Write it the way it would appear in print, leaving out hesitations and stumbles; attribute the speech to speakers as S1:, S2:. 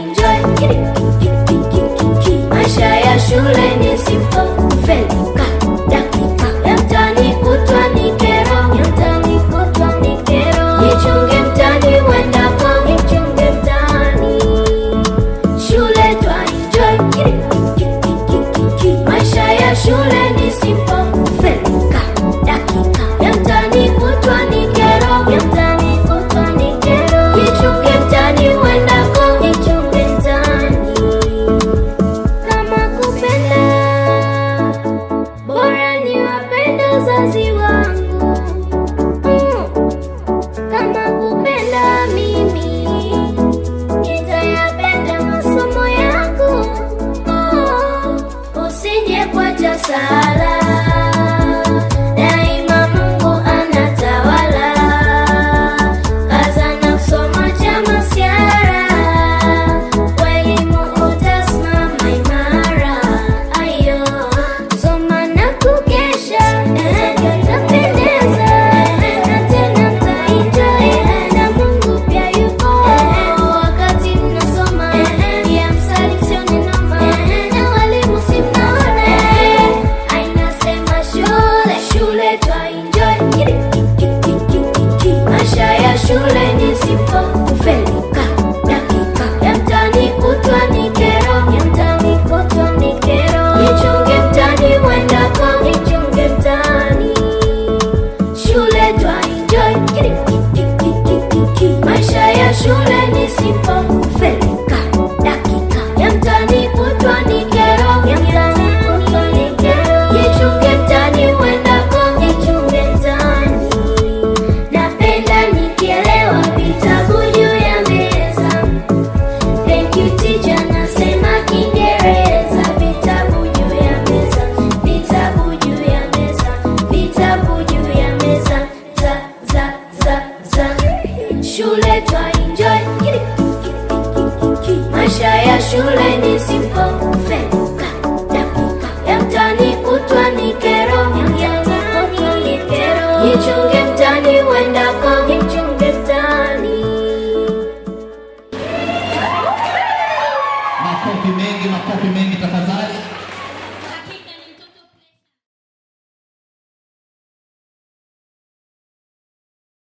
S1: enjoy. Maisha ya shule ni simple, felika dakika ya mtani kutwa ni kero, ya mtani kutwa ni kero. Jichunge mtani wendako, jichunge mtani. Shule twa enjoy. Maisha ya shule ni simple, felika dakika ya mtani kutwa ni kero, ya mtani kutwa ni kero. Jichunge mtani wendako, jichunge mtani. Kama kupenda, bora ni wapenda wazazi wangu. Kama kupenda mimi, nitayapenda masomo yangu. Usije kuacha sala, daima Mungu anatawala. Kaza na kusoma cha masiara, kwa elimu utasimama imara. Ayo, soma na kukesha, utapendeza. Na tena mtaenjoy, na Mungu pia yuko. Wakati mnasoma, pia msali msione noma. Na walimu si mnaona, ainasema shule twa enjoy. Maisha ya shule ni simple, felika dakika ya mtani kutwa ni kero, ya mtani kutwa ni kero. Jichunge mtani wendako, jichunge mtani. Shule twa enjoy. Maisha ya shule ni simple, felika dakika ya mtani kutwa ni kero, ya mtani kutwa ni kero. Jichunge mtani wendako, jichunge mtani. Napenda nikielewa vitabu juu ya meza. Thank you teacher, nasema Kiingereza. Vitabu juu ya meza, vitabu juu ya meza, vitabu juu ya meza. Za shule twa enjoy. Maisha ya shule ni simple, felika dakika ya mtani kutwa ni kero, ya mtani kutwa ni kero. Jichunge mtani wendako, jichunge mtani.
S2: Makofi mengi tafadhali.